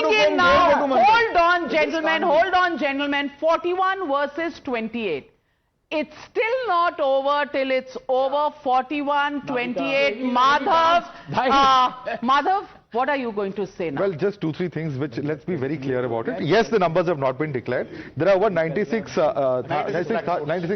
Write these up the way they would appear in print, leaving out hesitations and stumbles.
coming in now. Hold on, gentlemen. 41 versus 28. It's still not over till it's over. 41-28. Madhav, what are you going to say now? Well, just 2-3 things which let's be very clear about it. Yes, the numbers have not been declared. There are over 96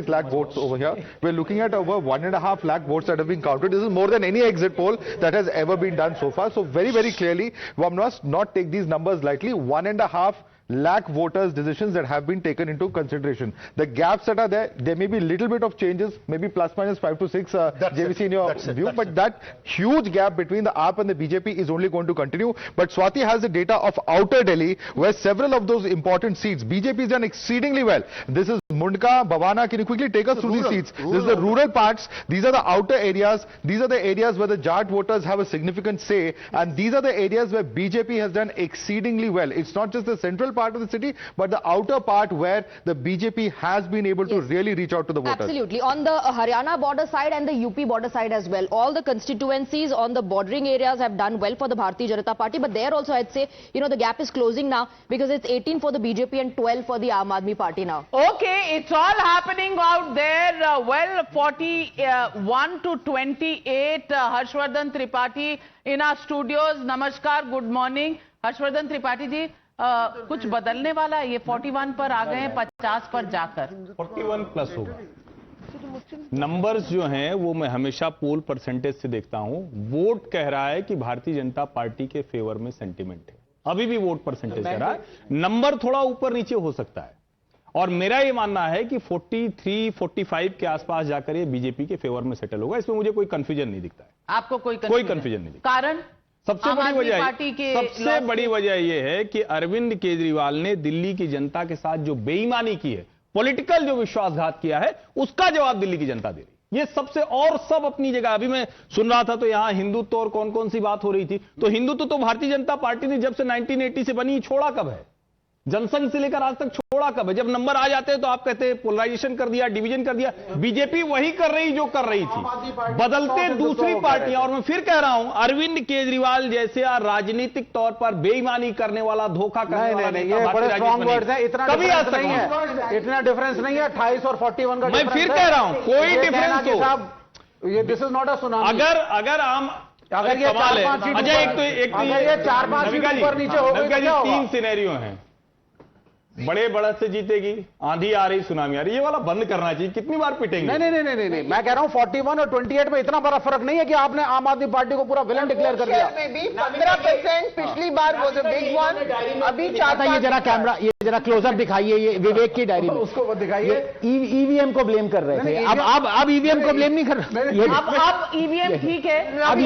lakh votes over here. We're looking at over 1.5 lakh votes that have been counted. This is more than any exit poll that has ever been done so far. So very, very clearly, one must not take these numbers lightly. 1.5 lakh voters' decisions that have been taken into consideration. The gaps that are there may be little bit of changes, maybe plus minus 5 to 6, JVC in your view, but that huge gap between the AAP and the BJP is only going to continue. But Swati has the data of Outer Delhi, where several of those important seats, BJP has done exceedingly well. This is Mundka, Bhavana. Can you quickly take us through these seats? This is the rural parts. These are the outer areas. These are the areas where the Jat voters have a significant say, and these are the areas where BJP has done exceedingly well. It's not just the central part of the city, but the outer part where the BJP has been able to really reach out to the voters. Absolutely. On the Haryana border side and the UP border side as well, all the constituencies on the bordering areas have done well for the Bharatiya Janata Party, but there also I'd say, the gap is closing now because it's 18 for the BJP and 12 for the Aam Aadmi Party now. Okay, it's all happening out there. 41 to 28. Harshvardhan Tripathi in our studios. Namaskar, good morning. Harshvardhan Tripathi ji, कुछ बदलने वाला है? ये 41 पर आ गए हैं 50 पर जाकर. 41 प्लस होगा. नंबर्स जो हैं वो मैं हमेशा पोल परसेंटेज से देखता हूं. वोट कह रहा है कि भारतीय जनता पार्टी के फेवर में सेंटीमेंट है. अभी भी वोट परसेंटेज कह रहा है. नंबर थोड़ा ऊपर नीचे हो सकता है, और मेरा ये मानना है कि 43-45 के आसपास जाकर ये बीजेपी के फेवर में सेटल होगा. इसमें मुझे कोई कंफ्यूजन नहीं दिखता है. आपको कोई कंफ्यूजन नहीं दिखता. कारण सबसे बड़ी वजह यह है कि अरविंद केजरीवाल ने दिल्ली की जनता के साथ जो बेईमानी की है, पॉलिटिकल जो विश्वासघात किया है, उसका जवाब दिल्ली की जनता दे रही. ये सबसे, और सब अपनी जगह. अभी मैं सुन रहा था तो यहां हिंदुत्व और कौन कौन सी बात हो रही थी. तो हिंदुत्व तो भारतीय जनता पार्टी ने जब से 1980 से बनी छोड़ा कब है? जनसंघ से लेकर आज तक छोड़ा कब है? जब नंबर आ जाते हैं तो आप कहते हैं पोलराइजेशन कर दिया, डिवीजन कर दिया. बीजेपी वही कर रही जो कर रही थी, बदलते दूसरी पार्टियां. और मैं फिर कह रहा हूं, अरविंद केजरीवाल जैसे राजनीतिक तौर पर बेईमानी करने वाला, धोखा करने वाला नेता बड़े स्ट्रॉन्ग वर्ड्स हैं. इतना डिफरेंस नहीं है 28 और 41 का. मैं फिर कह रहा हूं, कोई डिफरेंस हो, ये this is not a tsunami. अगर ये 4-5 ऊपर नीचे हो गई तो 3 सिनेरियो हैं. बड़े बढ़त से जीतेगी, आंधी आ रही, सुनामी आ रही. ये वाला बंद करना चाहिए. कितनी बार पिटेंगे? नहीं. मैं कह रहा हूं 41 और 28 में इतना बड़ा फर्क नहीं है कि आपने आम आदमी पार्टी को पूरा विलन डिक्लेयर कर दिया. 15% पिछली बार वो बिग वन. अभी चाहता ये जरा कैमरा, ये जरा क्लोजअप दिखाइए. ये विवेक की डायरी में उसको दिखाइए. ईवीएम को ब्लेम कर रहे थे. अब ईवीएम को ब्लेम नहीं कर रहे. अब ईवीएम ठीक है. अभी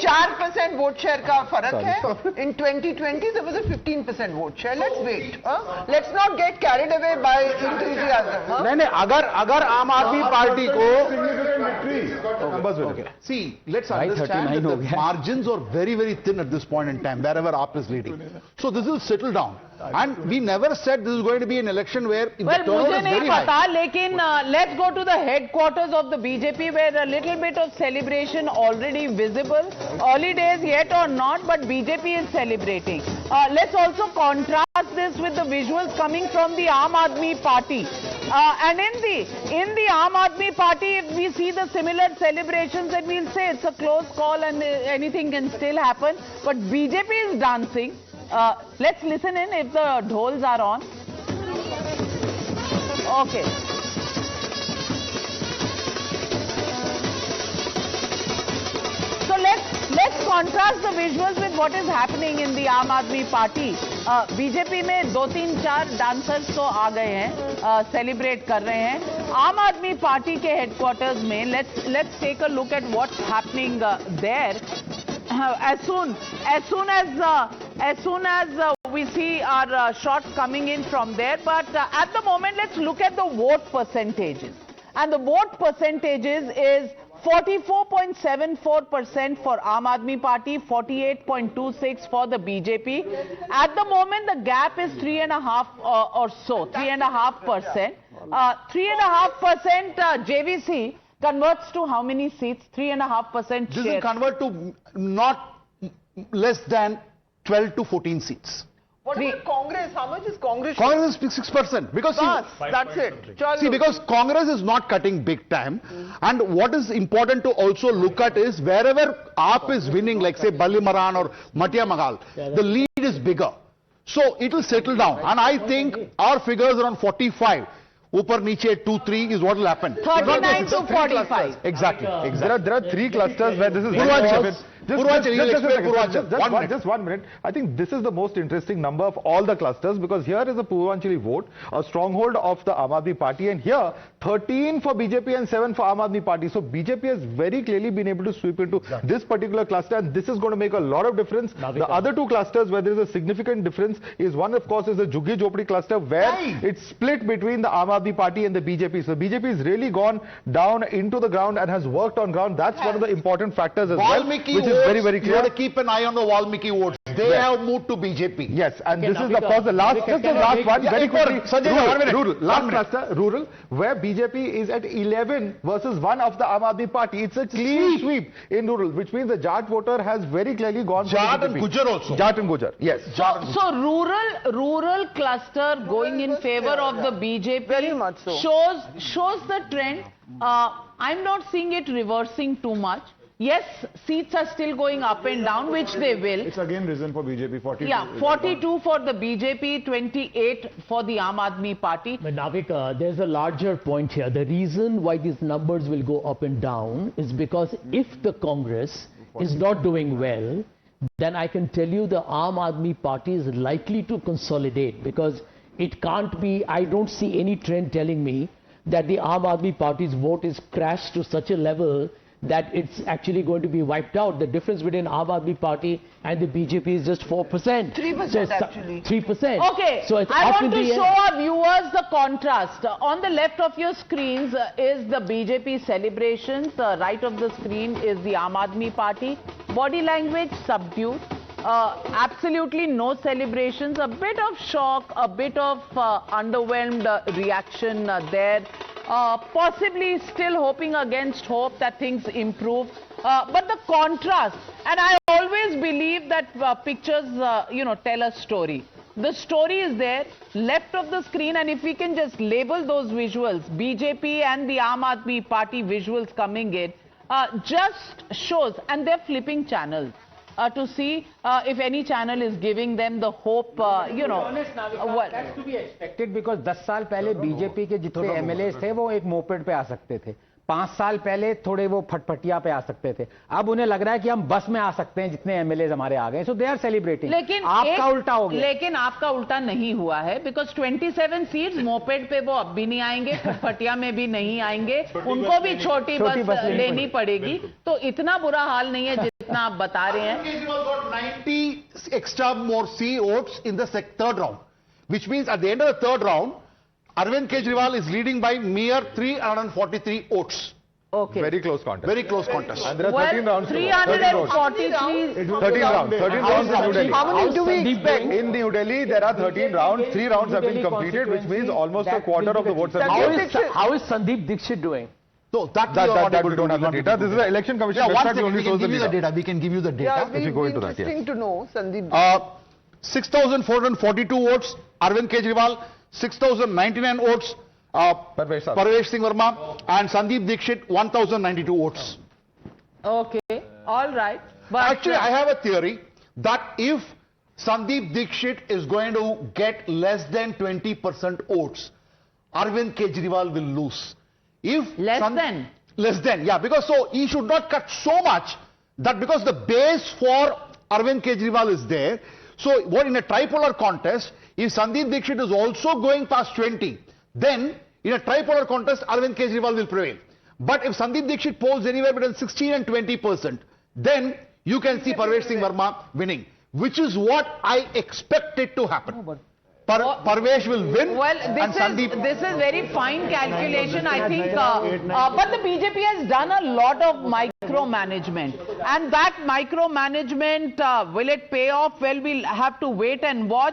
4% वोट शेयर का फर्क है. In 2020 there was a 15% vote share. Let's wait. Let's not get carried away by enthusiasm. नहीं. अगर आम आदमी पार्टी को see, let's understand that the margins are very, very thin at this point in time, wherever AAP is leading. So this will settle down. And we never said this is going to be an election where the turnover is very high. लेकिन let's go to the headquarters of the BJP, where a little bit of celebration already visible. Early days yet or not, but BJP is celebrating. Let's also contrast this with the visuals coming from the Aam Aadmi Party. And in the Aam Aadmi Party, if we see the similar celebrations, then we'll say it's a close call and anything can still happen. But BJP is dancing. Let's listen in if the dhols are on. Okay. So let's contrast the visuals with what is happening in the Aam Aadmi Party. BJP में 2-3-4 dancers तो आ गए हैं, celebrate कर रहे हैं. आम आदमी party के हेडक्वार्टर्स में let's take a look at what's happening there. As soon as we see our shots coming in from there, but at the moment let's look at the vote percentages. And the vote percentages is 44.74% for Aam Aadmi Party, 48.26% for the BJP. At the moment, the gap is 3.5 or so, 3.5%. 3.5% JVC converts to how many seats? 3.5% share. This will convert to not less than 12 to 14 seats. What about Congress? How much is Congress? Congress is 6% because That's it. Chalo. see, because Congress is not cutting big time, and what is important to also look at is wherever AAP is winning, like say Ballimaran or Matia Mahal, the lead is bigger. So it will settle down, and I think our figures around 45. Upar Niche 2-3 is what will happen. 39 to 45. Exactly. There are three clusters where this is just 1 minute. I think this is the most interesting number of all the clusters, because here is a Purvanchali vote, a stronghold of the Aam Aadmi Party, and here 13 for BJP and 7 for Aam Aadmi Party. So BJP has very clearly been able to sweep into this particular cluster, and this is going to make a lot of difference. The other two clusters where there is a significant difference is one, of course, is the Jhuggi Jhopadi cluster, where it's split between the Aam Aadmi Party and the BJP. So BJP has really gone down into the ground and has worked on ground. That's one of the important factors as well, which is very, very clear. You have to keep an eye on the Valmiki votes. They have moved to BJP. Yes, and this is of course the last, just the last one, very quickly. Rural, last cluster, rural, where BJP is at 11 versus 1 of the Aam Aadmi Party. It's a clean sweep in rural, which means the Jat voter has very clearly gone for Jat BJP. and Gujar also. Jat and Gujar, yes. So rural cluster going in favor of the BJP Very much so. shows the trend. I'm not seeing it reversing too much. Yes, seats are still going up and down, which they will. It's again risen for BJP, 42. Yeah, 42 for the BJP, 28 for the Aam Aadmi Party. But Navik, there's a larger point here. The reason why these numbers will go up and down is because if the Congress is not doing well, then I can tell you the Aam Aadmi Party is likely to consolidate, because it can't be, I don't see any trend telling me that the Aam Aadmi Party's vote is crashed to such a level that it's actually going to be wiped out. The difference between Aam Aadmi Party and the BJP is just 4%. 3% actually. 3%. Okay, So it's I up want in to the show air. our viewers the contrast. On the left of your screens is the BJP celebrations. Right of the screen is the Aam Aadmi Party. Body language subdued. Absolutely no celebrations. A bit of shock, a bit of underwhelmed reaction there. Possibly still hoping against hope that things improve. But the contrast, and I always believe that pictures, tell a story. The story is there, left of the screen, and if we can just label those visuals, BJP and the Aam Aadmi Party visuals coming in, just shows, and they're flipping channels. To see if any channel is giving them the hope, That's to be expected, because 10 साल पहले BJP के जितने MLA थे वो एक moped पे आ सकते थे. 5 साल पहले थोड़े वो फटफटिया पे आ सकते थे. अब उन्हें लग रहा है कि हम बस में आ सकते हैं, जितने एमएलए हमारे आ गए. सो दे आर सेलिब्रेटिंग. लेकिन आपका उल्टा हो गया. लेकिन आपका उल्टा नहीं हुआ है, बिकॉज 27 सीट्स मोपेड पे वो अब भी नहीं आएंगे, फटफटिया में भी नहीं आएंगे, उनको भी छोटी बस लेनी पड़ेगी. तो इतना बुरा हाल नहीं है जितना आप बता रहे हैं. Kejriwal got 90 extra more C votes in the third round, which means at the end of the third round, Arvind Kejriwal is leading by mere 343 votes. Okay. Very close contest. Very close contest. And there are 13 rounds. 343. 13 rounds in New Delhi. How many do we expect? In New Delhi, there are 13 rounds. 3 rounds have been completed, which means almost a quarter of the votes have been cast. How is Sandeep Dixit doing? So That we don't have the data. This is the election commission Yeah, one website. second, Only we can shows the give you the data. data. We can give you the Yeah, data. it you will go be into that, interesting to know, Sandeep. 6,442 votes, Arvind Kejriwal, 6,099 votes, Parvesh Singh Verma, and Sandeep Dixit, 1,092 votes. Okay, all right. But Actually, I have a theory that if Sandeep Dixit is going to get less than 20% votes, Arvind Kejriwal will lose. If Less than? Less than, yeah, because so he should not cut so much, that because the base for Arvind Kejriwal is there. So what in a tripolar contest, if Sandeep Dixit is also going past 20, then in a tripolar contest, Arvind Kejriwal will prevail. But if Sandeep Dixit polls anywhere between 16 and 20%, then you can see Parvesh Singh Verma winning, which is what I expected to happen. Parvesh will win, well, and Sandeep... this is very fine calculation, I think. But the BJP has done a lot of micromanagement. And that micromanagement, will it pay off? Well, we'll have to wait and watch.